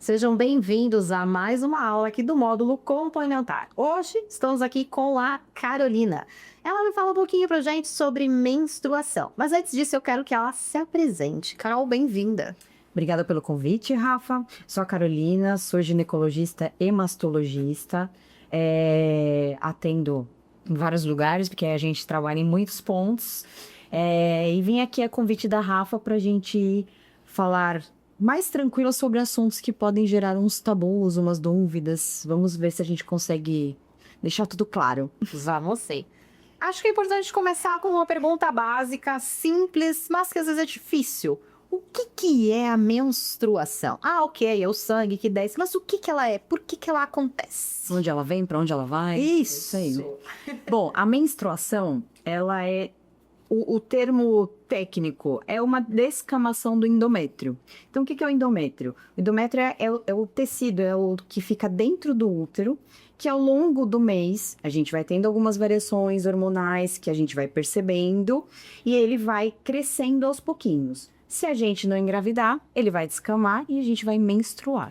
Sejam bem-vindos a mais uma aula aqui do módulo complementar. Hoje estamos aqui com a Carolina. Ela vai falar um pouquinho pra gente sobre menstruação. Mas antes disso, eu quero que ela se apresente. Carol, bem-vinda. Obrigada pelo convite, Rafa. Sou a Carolina, sou ginecologista e mastologista. Atendo em vários lugares, porque a gente trabalha em muitos pontos. E vim aqui a convite da Rafa para a gente falar mais tranquilo sobre assuntos que podem gerar uns tabus, umas dúvidas. Vamos ver se a gente consegue deixar tudo claro. Vamos sim. Acho que é importante começar com uma pergunta básica, simples, mas que às vezes é difícil. O que é a menstruação? Ah, ok, é o sangue que desce, mas o que ela é? Por que ela acontece? Onde ela vem, para onde ela vai? Isso aí. Bom, a menstruação, ela é o termo técnico é uma descamação do endométrio. Então, o que é o endométrio? O endométrio é o tecido, é o que fica dentro do útero, que ao longo do mês a gente vai tendo algumas variações hormonais que a gente vai percebendo e ele vai crescendo aos pouquinhos. Se a gente não engravidar, ele vai descamar e a gente vai menstruar.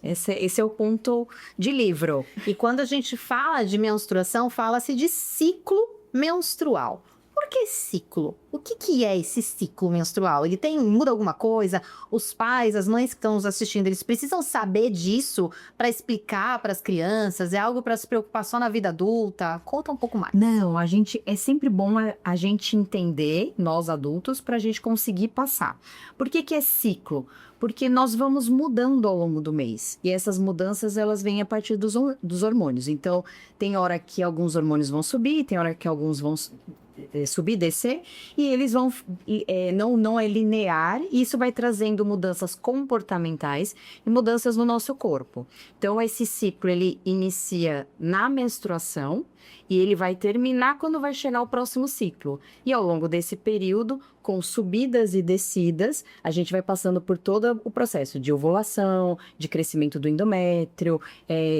Esse é o ponto de livro. E quando a gente fala de menstruação, fala-se de ciclo menstrual. Por que ciclo? O que é esse ciclo menstrual? Muda alguma coisa? Os pais, as mães que estão nos assistindo, eles precisam saber disso para explicar para as crianças? É algo para se preocupar só na vida adulta? Conta um pouco mais. Não, é sempre bom a gente entender, nós adultos, para a gente conseguir passar. Por que é ciclo? Porque nós vamos mudando ao longo do mês. E essas mudanças, elas vêm a partir dos hormônios. Então, tem hora que alguns hormônios vão subir, tem hora que alguns vão subir, descer, e eles vão, não é linear, e isso vai trazendo mudanças comportamentais e mudanças no nosso corpo. Então, esse ciclo, ele inicia na menstruação, e ele vai terminar quando vai chegar o próximo ciclo. E ao longo desse período, com subidas e descidas, a gente vai passando por todo o processo de ovulação, de crescimento do endométrio.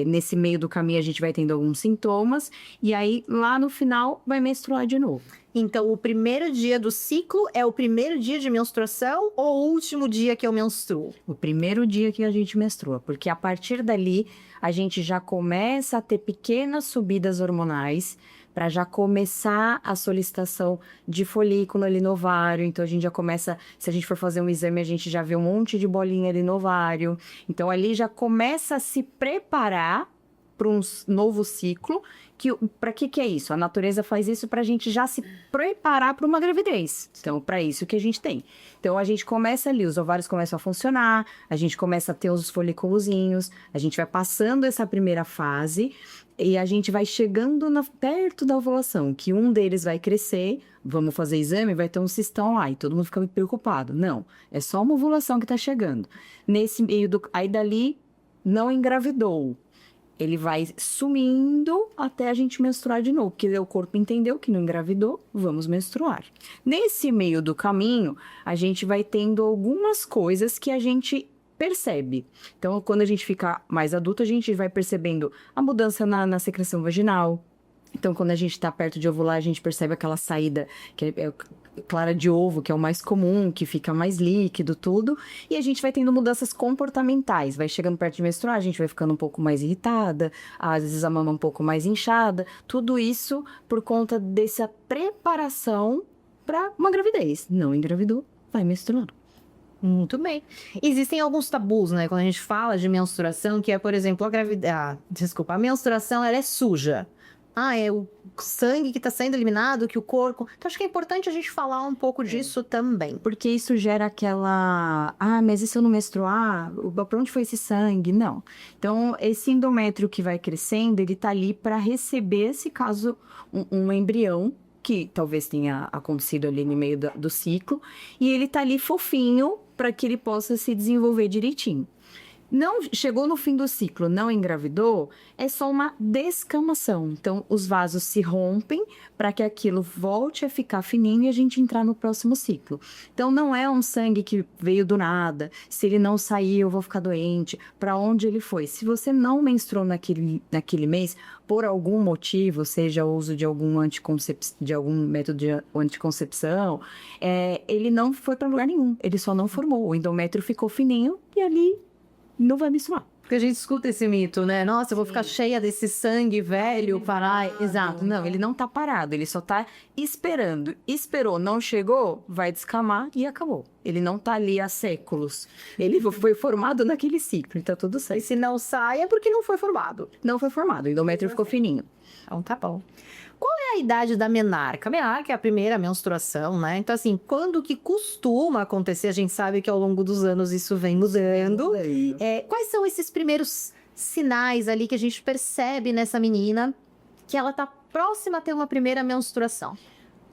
Nesse meio do caminho, a gente vai tendo alguns sintomas. E aí, lá no final, vai menstruar de novo. Então, o primeiro dia do ciclo é o primeiro dia de menstruação ou o último dia que eu menstruo? O primeiro dia que a gente menstrua, porque a partir dali a gente já começa a ter pequenas subidas hormonais para já começar a solicitação de folículo ali no ovário. Então a gente já começa, se a gente for fazer um exame, a gente já vê um monte de bolinha ali no ovário. Então ali já começa a se preparar para um novo ciclo. Para que é isso? A natureza faz isso para a gente já se preparar para uma gravidez. Então, para isso que a gente tem. Então, a gente começa ali, os ovários começam a funcionar, a gente começa a ter os folículozinhos, a gente vai passando essa primeira fase e a gente vai chegando perto da ovulação, que um deles vai crescer, vamos fazer exame, vai ter um cistão lá e todo mundo fica preocupado. Não, é só uma ovulação que está chegando. Nesse meio aí dali, não engravidou. Ele vai sumindo até a gente menstruar de novo, porque o corpo entendeu que não engravidou, vamos menstruar. Nesse meio do caminho, a gente vai tendo algumas coisas que a gente percebe. Então, quando a gente fica mais adulto, a gente vai percebendo a mudança na secreção vaginal. Então, quando a gente está perto de ovular, a gente percebe aquela saída que é clara de ovo, que é o mais comum, que fica mais líquido, tudo. E a gente vai tendo mudanças comportamentais. Vai chegando perto de menstruar, a gente vai ficando um pouco mais irritada, às vezes a mama um pouco mais inchada. Tudo isso por conta dessa preparação para uma gravidez. Não engravidou, vai menstruando. Muito bem. Existem alguns tabus, né? Quando a gente fala de menstruação, que é, por exemplo, a menstruação, ela é suja. É o sangue que está sendo eliminado, que o corpo... Então, acho que é importante a gente falar um pouco disso também. Porque isso gera aquela... mas e se eu não menstruar? Para onde foi esse sangue? Não. Então, esse endométrio que vai crescendo, ele tá ali para receber, se caso, um embrião, que talvez tenha acontecido ali no meio do ciclo, e ele tá ali fofinho para que ele possa se desenvolver direitinho. Não chegou no fim do ciclo, não engravidou, é só uma descamação. Então, os vasos se rompem para que aquilo volte a ficar fininho e a gente entrar no próximo ciclo. Então, não é um sangue que veio do nada. Se ele não sair, eu vou ficar doente. Para onde ele foi? Se você não menstruou naquele mês, por algum motivo, seja o uso de algum método de anticoncepção, ele não foi para lugar nenhum. Ele só não formou. O endométrio ficou fininho e ali não vai menstruar. Porque a gente escuta esse mito, né? Nossa, eu vou ficar cheia desse sangue velho, parado. Exato. Não, ele não tá parado, ele só tá esperando. Esperou, não chegou, vai descamar e acabou. Ele não tá ali há séculos. Ele foi formado naquele ciclo, então tudo E certo. se não sai, é porque não foi formado. Não foi formado, o endométrio ficou fininho. Então tá bom. Qual é a idade da menarca? A menarca é a primeira menstruação, né? Então, assim, quando que costuma acontecer? A gente sabe que ao longo dos anos isso vem mudando. Quais são esses primeiros sinais ali que a gente percebe nessa menina que ela tá próxima a ter uma primeira menstruação?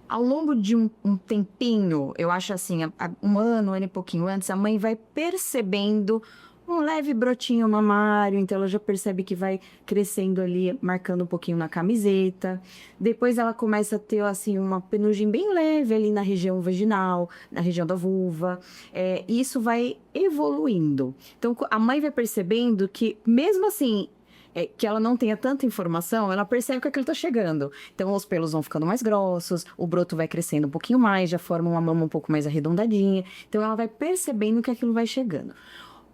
Ao longo de um tempinho, eu acho assim, um ano e pouquinho antes, a mãe vai percebendo um leve brotinho mamário, então ela já percebe que vai crescendo ali, marcando um pouquinho na camiseta. Depois ela começa a ter, assim, uma penugem bem leve ali na região vaginal, na região da vulva. E isso vai evoluindo. Então, a mãe vai percebendo que, mesmo assim, que ela não tenha tanta informação, ela percebe que aquilo tá chegando. Então, os pelos vão ficando mais grossos, o broto vai crescendo um pouquinho mais, já forma uma mama um pouco mais arredondadinha. Então, ela vai percebendo que aquilo vai chegando.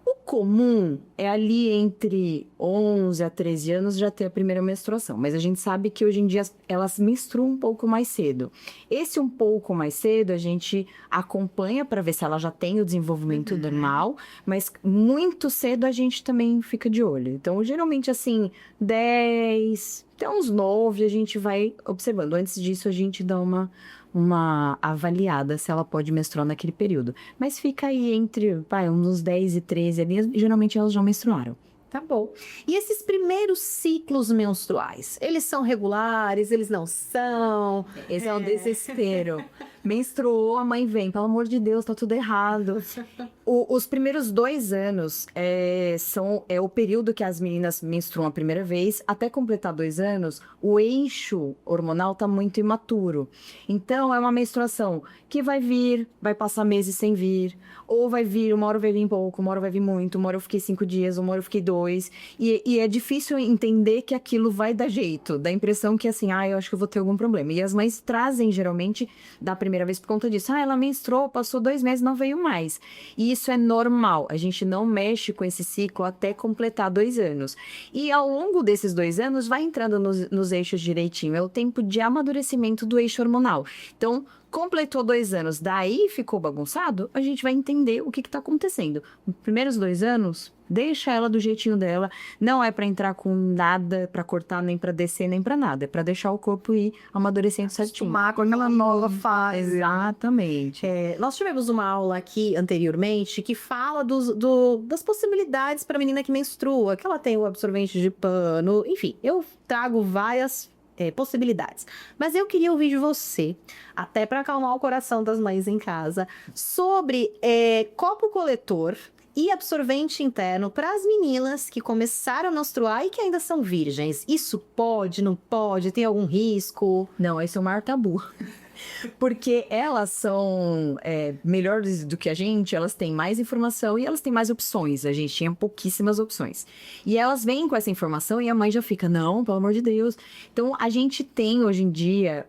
O comum é ali entre 11 a 13 anos já ter a primeira menstruação, mas a gente sabe que hoje em dia elas menstruam um pouco mais cedo. Esse um pouco mais cedo a gente acompanha para ver se ela já tem o desenvolvimento normal, mas muito cedo a gente também fica de olho. Então, geralmente assim, 10, até uns 9 a gente vai observando. Antes disso a gente dá uma avaliada se ela pode menstruar naquele período. Mas fica aí entre, uns 10 e 13 ali, geralmente elas já menstruaram. Tá bom. E esses primeiros ciclos menstruais, eles são regulares, eles não são? Esse é o desespero. Menstruou, a mãe vem, pelo amor de Deus, tá tudo errado. Os primeiros 2 anos é o período que as meninas menstruam a primeira vez. Até completar 2 anos, o eixo hormonal tá muito imaturo. Então, é uma menstruação que vai vir, vai passar meses sem vir, ou vai vir, uma hora vai vir pouco, uma hora vai vir muito, uma hora eu fiquei 5 dias, uma hora eu fiquei 2. E é difícil entender que aquilo vai dar jeito. Dá a impressão que assim, eu acho que eu vou ter algum problema. E as mães trazem, geralmente, da primeira vez por conta disso. Ela menstruou, passou 2 meses, não veio mais. E isso é normal. A gente não mexe com esse ciclo até completar 2 anos. E ao longo desses 2 anos, vai entrando nos eixos direitinho. É o tempo de amadurecimento do eixo hormonal. Então, completou 2 anos, daí ficou bagunçado, a gente vai entender o que está acontecendo. Nos primeiros 2 anos, deixa ela do jeitinho dela. Não é para entrar com nada, para cortar, nem para descer, nem para nada. É para deixar o corpo ir amadurecendo certinho. Acostumar com aquela nova fase. Exatamente. Nós tivemos uma aula aqui anteriormente que fala das possibilidades para a menina que menstrua, que ela tem o absorvente de pano, enfim, eu trago várias possibilidades. Mas eu queria ouvir de você, até para acalmar o coração das mães em casa, sobre copo coletor e absorvente interno para as meninas que começaram a menstruar e que ainda são virgens. Isso pode, não pode? Tem algum risco? Não, esse é o maior tabu. Porque elas são melhores do que a gente, elas têm mais informação e elas têm mais opções. A gente tinha pouquíssimas opções. E elas vêm com essa informação e a mãe já fica, não, pelo amor de Deus. Então, a gente tem hoje em dia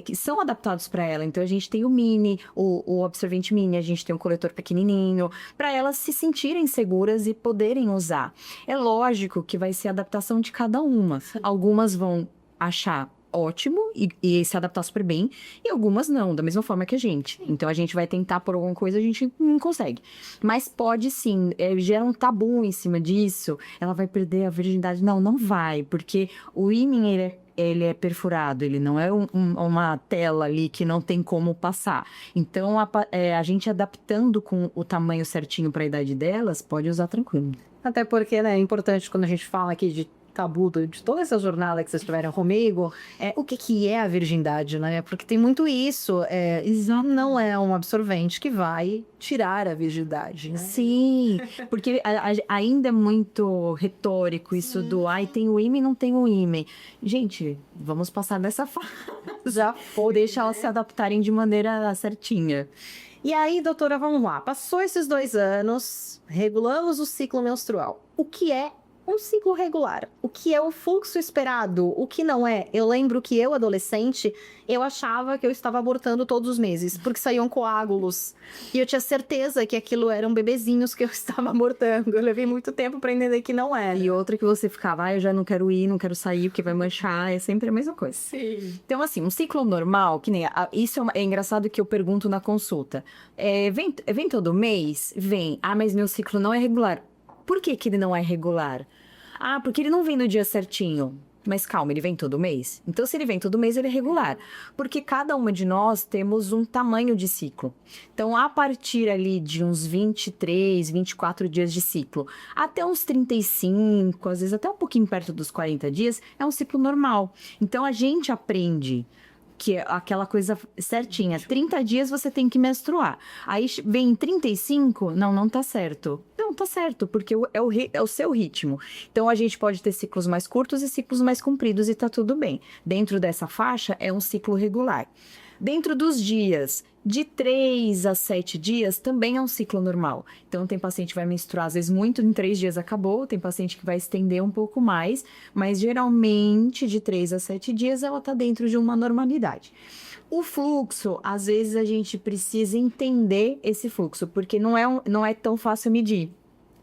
que são adaptados para ela. Então, a gente tem o mini, o absorvente mini, a gente tem um coletor pequenininho, para elas se sentirem seguras e poderem usar. É lógico que vai ser a adaptação de cada uma. Algumas vão achar ótimo e se adaptar super bem, e algumas não, da mesma forma que a gente. Então, a gente vai tentar por alguma coisa, a gente não consegue. Mas pode sim, gera um tabu em cima disso, ela vai perder a virgindade. Não vai, porque o ímã, ele é perfurado, ele não é uma tela ali que não tem como passar. Então, a gente adaptando com o tamanho certinho para a idade delas, pode usar tranquilo. Até porque, né, é importante quando a gente fala aqui de tabu de toda essa jornada que vocês tiveram comigo, o que é a virgindade, né? Porque tem muito isso, não é um absorvente que vai tirar a virgindade, né? Sim, porque ainda é muito retórico isso do tem o ímã e não tem o ímã. Gente, vamos passar dessa fase. Já foi, deixa elas se adaptarem de maneira certinha. E aí, doutora, vamos lá. Passou esses 2 anos, regulamos o ciclo menstrual. O que é Um ciclo regular. O que é o fluxo esperado? O que não é? Eu lembro que eu, adolescente, eu achava que eu estava abortando todos os meses, porque saíam coágulos. E eu tinha certeza que aquilo eram bebezinhos que eu estava abortando. Eu levei muito tempo para entender que não era. E outra que você ficava, eu já não quero ir, não quero sair, porque vai manchar, é sempre a mesma coisa. Sim. Então, assim, um ciclo normal, que nem. Isso é engraçado que eu pergunto na consulta. Vem todo mês? Vem. Ah, mas meu ciclo não é regular. Por que ele não é regular? Ah, porque ele não vem no dia certinho. Mas calma, ele vem todo mês? Então, se ele vem todo mês, ele é regular. Porque cada uma de nós temos um tamanho de ciclo. Então, a partir ali de uns 23, 24 dias de ciclo, até uns 35, às vezes até um pouquinho perto dos 40 dias, é um ciclo normal. Então, a gente aprende que é aquela coisa certinha. 30 dias você tem que menstruar. Aí vem 35, não tá certo. Não, tá certo, porque é o seu ritmo. Então, a gente pode ter ciclos mais curtos e ciclos mais compridos e tá tudo bem. Dentro dessa faixa, é um ciclo regular. Dentro dos dias, de 3 a 7 dias, também é um ciclo normal. Então, tem paciente que vai menstruar, às vezes, muito, em 3 dias acabou. Tem paciente que vai estender um pouco mais. Mas, geralmente, de 3 a 7 dias, ela tá dentro de uma normalidade. O fluxo, às vezes, a gente precisa entender esse fluxo, porque não é tão fácil medir.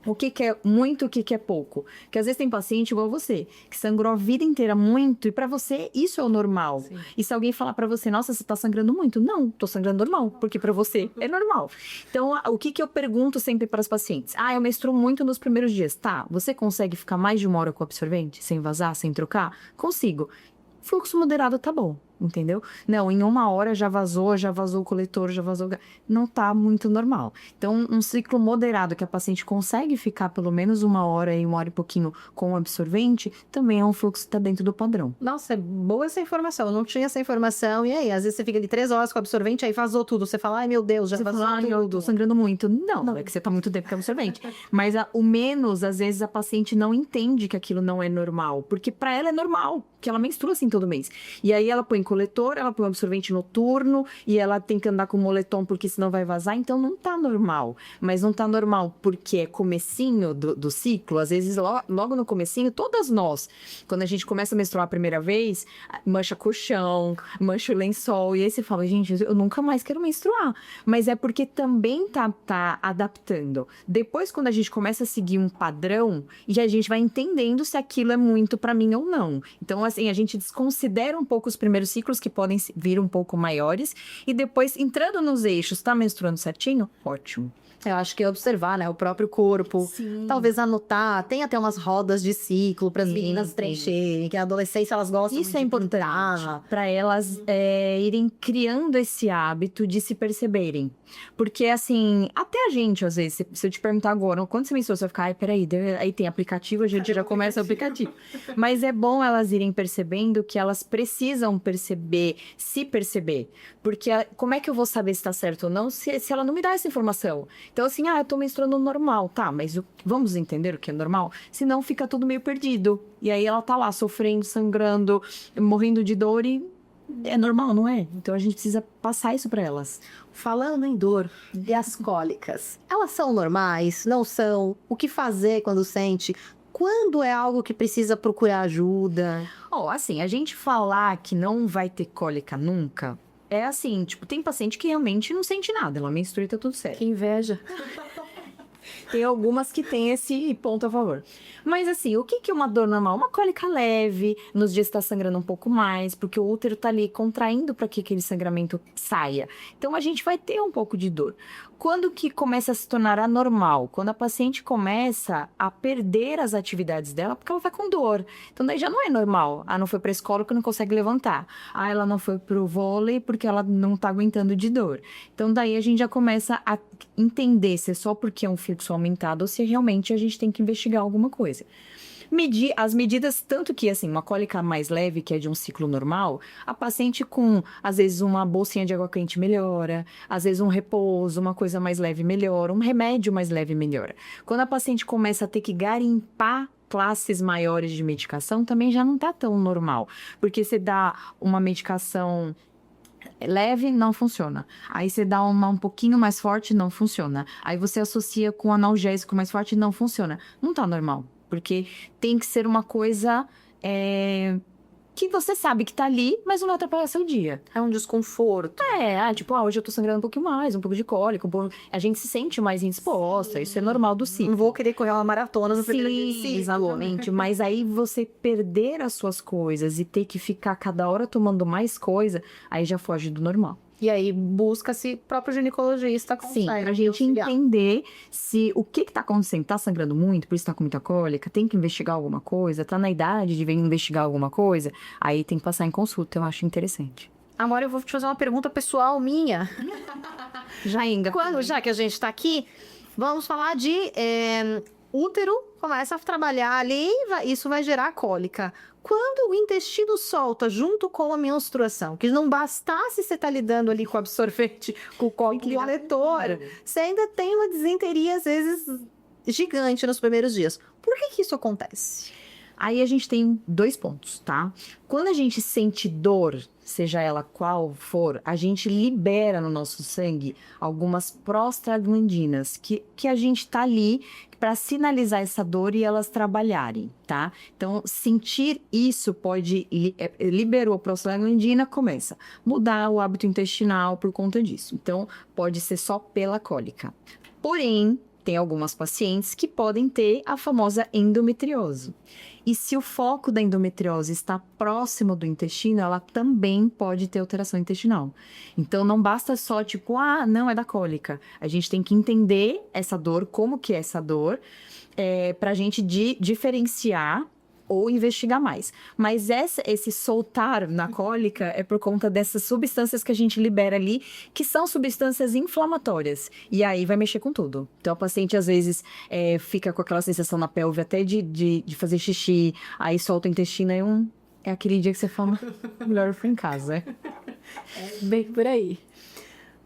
O que é muito, o que é pouco. Porque às vezes tem paciente igual você, que sangrou a vida inteira muito, e pra você isso é o normal. Sim. E se alguém falar pra você, nossa, você tá sangrando muito? Não, tô sangrando normal, porque pra você é normal. Então, o que eu pergunto sempre para os pacientes? Ah, eu menstruo muito nos primeiros dias. Tá, você consegue ficar mais de 1 hora com o absorvente, sem vazar, sem trocar? Consigo. Fluxo moderado tá bom, entendeu? Não, em 1 hora já vazou o coletor, já vazou... Não tá muito normal. Então, um ciclo moderado que a paciente consegue ficar pelo menos 1 hora e 1 hora e pouquinho com o absorvente, também é um fluxo que tá dentro do padrão. Nossa, é boa essa informação. Eu não tinha essa informação. E aí, às vezes você fica ali 3 horas com o absorvente, aí vazou tudo. Você fala, ai meu Deus, já Você vazou fala, ai, eu tô tudo. sangrando muito. Não, é que você tá muito tempo com absorvente. Mas o menos, às vezes, a paciente não entende que aquilo não é normal. Porque pra ela é normal, que ela menstrua assim todo mês. E aí ela põe coletor, ela põe absorvente noturno, e ela tem que andar com moletom porque senão vai vazar. Então não tá normal. Mas não tá normal porque é comecinho do ciclo. Às vezes, logo no comecinho, todas nós, quando a gente começa a menstruar a primeira vez, mancha colchão, mancha o lençol. E aí você fala, gente, eu nunca mais quero menstruar. Mas é porque também tá adaptando. Depois, quando a gente começa a seguir um padrão, e a gente vai entendendo se aquilo é muito pra mim ou não. Então, assim, a gente desconsidera um pouco os primeiros ciclos, que podem vir um pouco maiores, e depois, entrando nos eixos, tá menstruando certinho? Ótimo. Eu acho que é observar, né, o próprio corpo. Sim. Talvez anotar. Tem até umas rodas de ciclo para as meninas preencherem, que a adolescência elas gostam Isso muito é de importante pintar. para elas irem criando esse hábito de se perceberem. Porque, assim, até a gente, às vezes, se eu te perguntar agora, quando você menstrua, você vai ficar, ai, peraí, aí tem aplicativo, a gente já começa o aplicativo. Mas é bom elas irem percebendo que elas precisam perceber, se perceber. Porque como é que eu vou saber se tá certo ou não se ela não me dá essa informação? Então, assim, eu tô menstruando normal, tá, mas vamos entender o que é normal? Senão fica tudo meio perdido. E aí ela tá lá sofrendo, sangrando, morrendo de dor e é normal, não é? Então a gente precisa passar isso pra elas. Falando em dor e as cólicas, elas são normais? Não são? O que fazer quando sente? Quando é algo que precisa procurar ajuda? Assim, a gente falar que não vai ter cólica nunca, é assim, tipo, tem paciente que realmente não sente nada, ela menstrua e tá tudo certo. Que inveja. Tem algumas que tem esse ponto a favor. Mas assim, o que é uma dor normal? Uma cólica leve, nos dias que tá sangrando um pouco mais, porque o útero tá ali contraindo para que aquele sangramento saia. Então a gente vai ter um pouco de dor. Quando que começa a se tornar anormal? Quando a paciente começa a perder as atividades dela porque ela tá com dor. Então daí já não é normal. Não foi pra escola porque não consegue levantar. Ela não foi pro vôlei porque ela não tá aguentando de dor. Então daí a gente já começa a entender se é só porque é um fluxo aumentado ou se realmente a gente tem que investigar alguma coisa. Medir as medidas, tanto que, assim, uma cólica mais leve, que é de um ciclo normal, a paciente com, às vezes, uma bolsinha de água quente melhora, às vezes um repouso, uma coisa mais leve melhora, um remédio mais leve melhora. Quando a paciente começa a ter que garimpar classes maiores de medicação, também já não tá tão normal, porque você dá uma medicação leve, não funciona. Aí você dá uma um pouquinho mais forte, não funciona. Aí você associa com analgésico mais forte, não funciona. Não tá normal. Porque tem que ser uma coisa que você sabe que tá ali, mas não vai atrapalhar seu dia. É um desconforto. Tipo, hoje eu tô sangrando um pouquinho mais, um pouco de cólica, a gente se sente mais indisposta, isso é normal do ciclo. Não vou querer correr uma maratona no primeiro dia de Sim, ciclo. exatamente. Mas aí você perder as suas coisas e ter que ficar cada hora tomando mais coisa, aí já foge do normal. E aí busca-se próprio ginecologista. Sim, pra gente entender se o que tá acontecendo, tá sangrando muito, por isso tá com muita cólica, tem que investigar alguma coisa, tá na idade de vir investigar alguma coisa, aí tem que passar em consulta, eu acho interessante. Agora eu vou te fazer uma pergunta pessoal minha. Já que a gente tá aqui, vamos falar de útero, começa a trabalhar ali, isso vai gerar cólica. Quando o intestino solta junto com a menstruação, que não bastasse você estar lidando ali com o absorvente, com o coletor, você ainda tem uma disenteria, às vezes, gigante nos primeiros dias. Por que isso acontece? Aí a gente tem 2 pontos, tá? Quando a gente sente dor, seja ela qual for, a gente libera no nosso sangue algumas prostaglandinas, que a gente tá ali para sinalizar essa dor e elas trabalharem, tá? Então, sentir isso pode... liberou a prostaglandina, começa a mudar o hábito intestinal por conta disso. Então, pode ser só pela cólica. Porém, tem algumas pacientes que podem ter a famosa endometriose. E se o foco da endometriose está próximo do intestino, ela também pode ter alteração intestinal. Então, não basta só tipo, não, é da cólica. A gente tem que entender essa dor, como que é essa dor, para a gente diferenciar ou investigar mais. Mas esse soltar na cólica é por conta dessas substâncias que a gente libera ali, que são substâncias inflamatórias. E aí vai mexer com tudo. Então, a paciente, às vezes, fica com aquela sensação na pelve até de fazer xixi, aí solta o intestino, é aquele dia que você fala, melhor eu fui em casa. Bem por aí.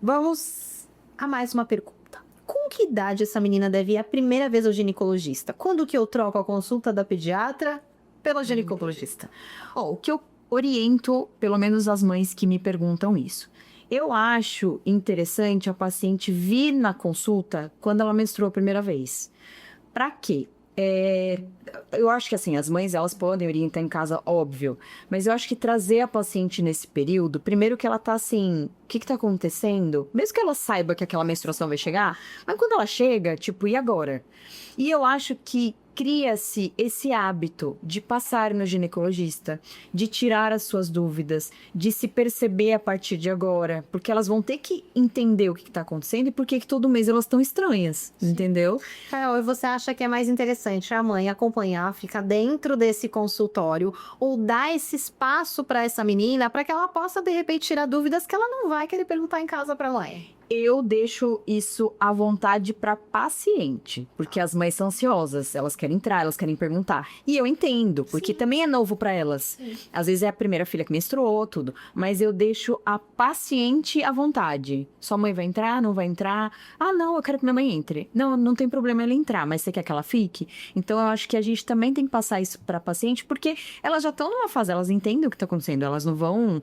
Vamos a mais uma pergunta. Com que idade essa menina deve ir a primeira vez ao ginecologista? Quando que eu troco a consulta da pediatra pela ginecologista? O que eu oriento, pelo menos as mães que me perguntam isso. Eu acho interessante a paciente vir na consulta quando ela menstruou a primeira vez. Pra quê? Eu acho que assim, as mães elas podem orientar em casa, óbvio, mas eu acho que trazer a paciente nesse período, primeiro que ela tá assim, o que tá acontecendo? Mesmo que ela saiba que aquela menstruação vai chegar, mas quando ela chega, tipo, e agora? E eu acho que cria-se esse hábito de passar no ginecologista, de tirar as suas dúvidas, de se perceber a partir de agora, porque elas vão ter que entender o que está acontecendo e por que todo mês elas estão estranhas, entendeu? Carol, e você acha que é mais interessante a mãe acompanhar, ficar dentro desse consultório ou dar esse espaço para essa menina para que ela possa, de repente, tirar dúvidas que ela não vai querer perguntar em casa para a mãe? Eu deixo isso à vontade para paciente, porque as mães são ansiosas, elas querem entrar, elas querem perguntar. E eu entendo, porque também é novo para elas. Às vezes é a primeira filha que menstruou, tudo. Mas eu deixo a paciente à vontade. Sua mãe vai entrar, não vai entrar? Não, eu quero que minha mãe entre. Não, não tem problema ela entrar, mas você quer que ela fique? Então eu acho que a gente também tem que passar isso para paciente, porque elas já estão numa fase, elas entendem o que está acontecendo, elas não vão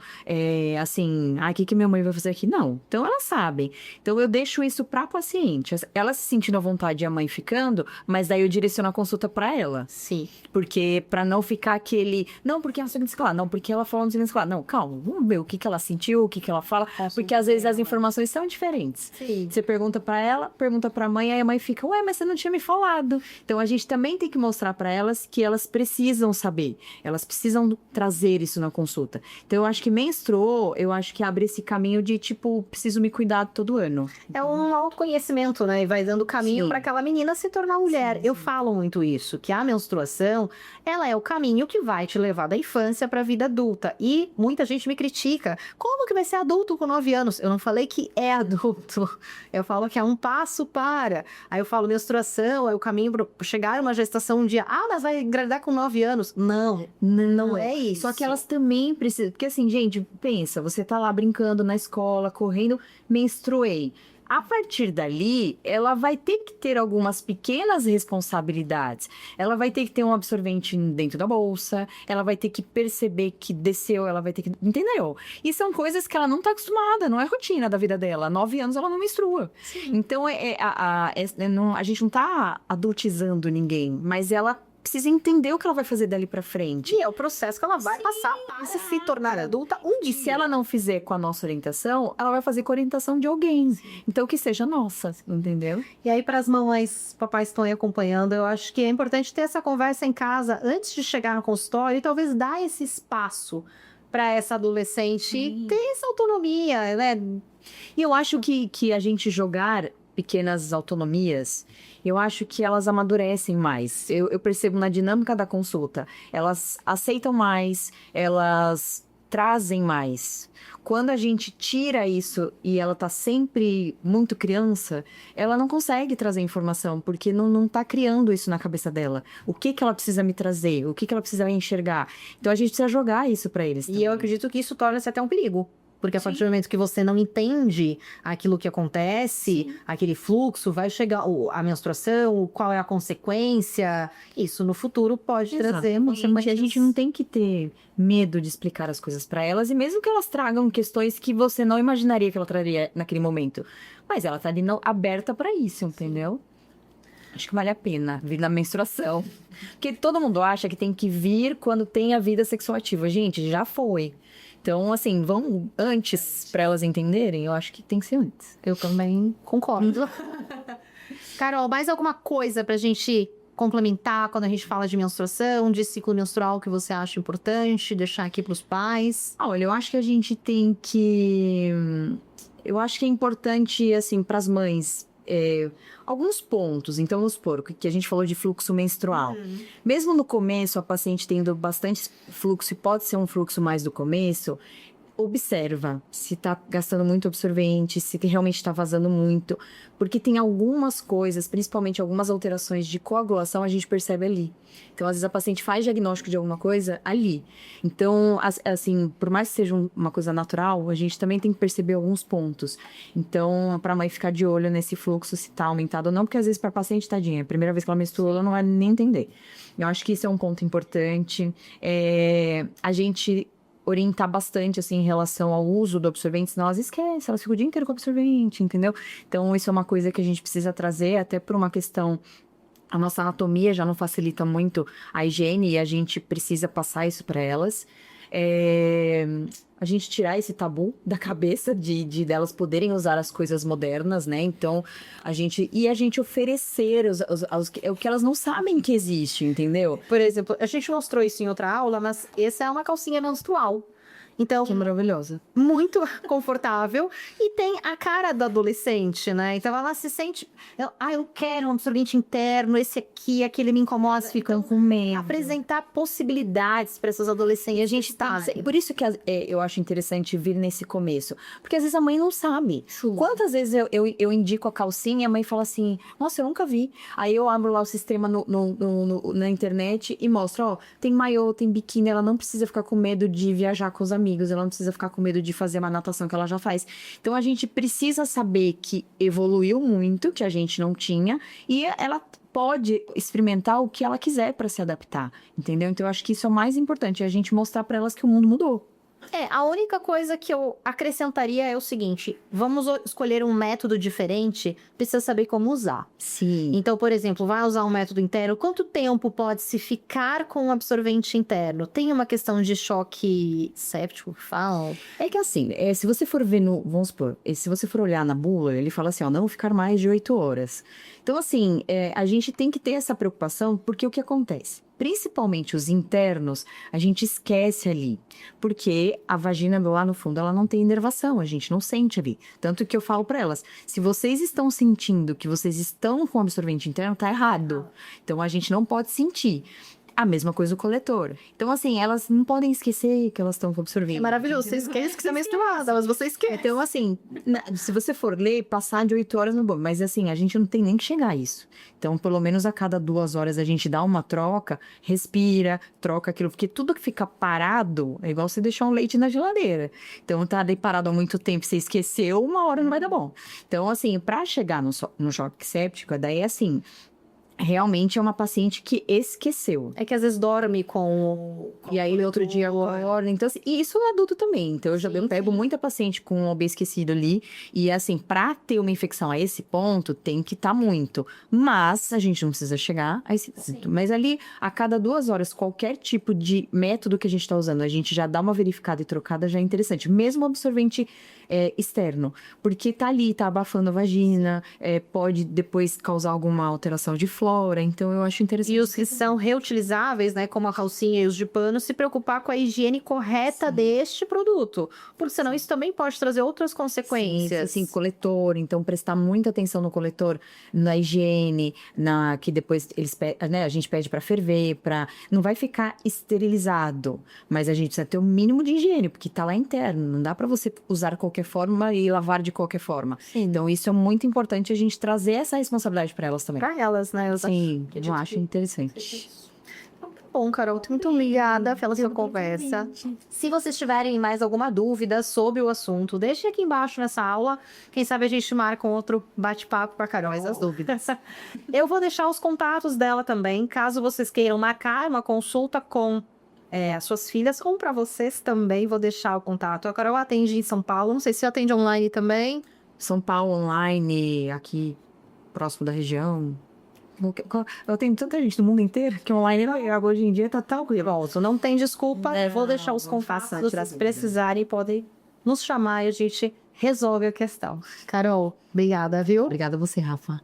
assim, o que minha mãe vai fazer aqui? Não. Então elas sabem. Então, eu deixo isso para a paciente. Ela se sentindo à vontade e a mãe ficando, mas daí eu direciono a consulta para ela. Sim. Porque, para não ficar aquele... Não, porque ela seguinte escolar. Não, porque ela falou no seguinte escolar. Não, calma. Vamos ver o que ela sentiu, o que ela fala. Porque, às vezes, as informações são diferentes. Sim. Você pergunta para ela, pergunta para a mãe, aí a mãe fica, mas você não tinha me falado. Então, a gente também tem que mostrar para elas que elas precisam saber. Elas precisam trazer isso na consulta. Então, eu acho que menstruou, eu acho que abre esse caminho de, tipo, preciso me cuidar todo ano. É um autoconhecimento, né? E vai dando caminho para aquela menina se tornar mulher. Sim. Eu falo muito isso, que a menstruação, ela é o caminho que vai te levar da infância para a vida adulta. E muita gente me critica. Como que vai ser adulto com 9 anos? Eu não falei que é adulto. Eu falo que é um passo para. Aí eu falo, menstruação é o caminho para chegar a uma gestação um dia. Mas vai engravidar com 9 anos. Não é isso. Só que elas também precisam... Porque assim, gente, pensa, você tá lá brincando na escola, correndo, menstruei. A partir dali, ela vai ter que ter algumas pequenas responsabilidades. Ela vai ter que ter um absorvente dentro da bolsa, ela vai ter que perceber que desceu, ela vai ter que... Entendeu? E são coisas que ela não tá acostumada, não é rotina da vida dela. 9 anos ela não menstrua. Sim. Então, a gente não tá adultizando ninguém, mas ela precisa entender o que ela vai fazer dali pra frente. E é o processo que ela vai passar para se tornar adulta um dia. E se ela não fizer com a nossa orientação, ela vai fazer com a orientação de alguém. Então, que seja nossa, entendeu? E aí, para as mamães, papais que estão aí acompanhando, eu acho que é importante ter essa conversa em casa antes de chegar no consultório e talvez dar esse espaço para essa adolescente ter essa autonomia, né? E eu acho que a gente jogar pequenas autonomias, eu acho que elas amadurecem mais. Eu percebo na dinâmica da consulta. Elas aceitam mais, elas trazem mais. Quando a gente tira isso e ela tá sempre muito criança, ela não consegue trazer informação, porque não tá criando isso na cabeça dela. O que ela precisa me trazer? O que ela precisa enxergar? Então a gente precisa jogar isso para eles. E eu acredito que isso torna-se até um perigo. Porque a partir do momento que você não entende aquilo que acontece, aquele fluxo, vai chegar a menstruação, qual é a consequência, isso no futuro pode trazer Mas a gente não tem que ter medo de explicar as coisas para elas, e mesmo que elas tragam questões que você não imaginaria que ela traria naquele momento. Mas ela tá ali aberta para isso, entendeu? Acho que vale a pena vir na menstruação. Porque todo mundo acha que tem que vir quando tem a vida sexual ativa. Gente, já foi. Então, assim, vão antes para elas entenderem? Eu acho que tem que ser antes. Eu também concordo. Carol, mais alguma coisa pra gente complementar quando a gente fala de menstruação, de ciclo menstrual que você acha importante deixar aqui pros pais? Olha, eu acho que a gente tem que... Eu acho que é importante, assim, para as mães... alguns pontos. Então, vamos supor que a gente falou de fluxo menstrual. Mesmo no começo, a paciente tendo bastante fluxo, e pode ser um fluxo mais do começo, observa se tá gastando muito absorvente, se realmente tá vazando muito, porque tem algumas coisas, principalmente algumas alterações de coagulação, a gente percebe ali. Então, às vezes a paciente faz diagnóstico de alguma coisa ali. Então, assim, por mais que seja uma coisa natural, a gente também tem que perceber alguns pontos. Então, para a mãe ficar de olho nesse fluxo, se tá aumentado ou não, porque às vezes para a paciente, tadinha, a primeira vez que ela menstruou, ela não vai nem entender. Eu acho que isso é um ponto importante. A gente orientar bastante, assim, em relação ao uso do absorvente, senão elas esquecem, elas ficam o dia inteiro com absorvente, entendeu? Então, isso é uma coisa que a gente precisa trazer, até por uma questão... A nossa anatomia já não facilita muito a higiene e a gente precisa passar isso para elas. A gente tirar esse tabu da cabeça de delas poderem usar as coisas modernas, né? Então, a gente oferecer o que elas não sabem que existe, entendeu? Por exemplo, a gente mostrou isso em outra aula, mas essa é uma calcinha menstrual. Então, que maravilhosa. Muito confortável. E tem a cara da adolescente, né? Então ela se sente... eu quero um absorvente interno, esse aqui, aquele me incomoda. Ficam com medo. Apresentar possibilidades para essas adolescentes. E a gente tá... Por isso que eu acho interessante vir nesse começo. Porque às vezes a mãe não sabe. Quantas vezes eu indico a calcinha e a mãe fala assim, nossa, eu nunca vi. Aí eu abro lá o sistema na internet e mostro, ó, tem maiô, tem biquíni, ela não precisa ficar com medo de viajar com os amigos. Ela não precisa ficar com medo de fazer uma natação que ela já faz. Então, a gente precisa saber que evoluiu muito, que a gente não tinha, e ela pode experimentar o que ela quiser para se adaptar, entendeu? Então, eu acho que isso é o mais importante, é a gente mostrar para elas que o mundo mudou. A única coisa que eu acrescentaria é o seguinte, vamos escolher um método diferente, precisa saber como usar. Sim. Então, por exemplo, vai usar um método interno, quanto tempo pode se ficar com um absorvente interno? Tem uma questão de choque séptico, fala? É que assim, se você for ver vamos supor, se você for olhar na bula, ele fala assim, ó, não ficar mais de 8 horas. Então, assim, a gente tem que ter essa preocupação, porque o que acontece? Principalmente os internos, a gente esquece ali, porque a vagina lá no fundo, ela não tem inervação, a gente não sente ali. Tanto que eu falo para elas, se vocês estão sentindo que vocês estão com absorvente interno, tá errado. Então, a gente não pode sentir. A mesma coisa o coletor. Então, assim, elas não podem esquecer que elas estão com absorvente. É maravilhoso, você esquece que você é menstruada, mas você esquece. Então, assim, se você for ler, passar de 8 horas no bom. Mas, assim, a gente não tem nem que chegar a isso. Então, pelo menos a cada 2 horas a gente dá uma troca, respira, troca aquilo. Porque tudo que fica parado é igual você deixar um leite na geladeira. Então, tá ali parado há muito tempo, você esqueceu, uma hora não vai dar bom. Então, assim, pra chegar no choque séptico, daí é assim... realmente é uma paciente que esqueceu. É que às vezes dorme com E aí, outro dia, acorda. Então, assim, e isso é adulto também. Então, eu pego muita paciente com um OB esquecido ali. E, assim, pra ter uma infecção a esse ponto, tem que estar muito. Mas, a gente não precisa chegar a esse ponto. Mas ali, a cada 2 horas, qualquer tipo de método que a gente tá usando, a gente já dá uma verificada e trocada, já é interessante. Mesmo absorvente externo. Porque tá ali, tá abafando a vagina, pode depois causar alguma alteração de flora. Então, eu acho interessante. E os que são reutilizáveis, né, como a calcinha e os de pano, se preocupar com a higiene correta deste produto, porque senão isso também pode trazer outras consequências. Sim, coletor, então prestar muita atenção no coletor, na higiene, que depois né, a gente pede para ferver, não vai ficar esterilizado, mas a gente precisa ter o mínimo de higiene, porque tá lá interno, não dá para você usar de qualquer forma e lavar de qualquer forma. Sim. Então isso é muito importante a gente trazer essa responsabilidade para elas também. Para elas, né? Sim, eu acho interessante. Tá bom, Carol, muito obrigada pela sua conversa. Se vocês tiverem mais alguma dúvida sobre o assunto, deixe aqui embaixo nessa aula. Quem sabe a gente marca um outro bate-papo com a Carol. Mais as dúvidas. Eu vou deixar os contatos dela também, caso vocês queiram marcar uma consulta com as suas filhas, ou para vocês também, vou deixar o contato. A Carol atende em São Paulo, não sei se atende online também. São Paulo online, aqui próximo da região. Eu tenho tanta gente do mundo inteiro que online hoje em dia tá tão Pronto, não tem desculpa. Vou deixar os não contatos. faça, Se precisarem, podem nos chamar e a gente resolve a questão. Carol, obrigada, viu? Obrigada a você, Rafa.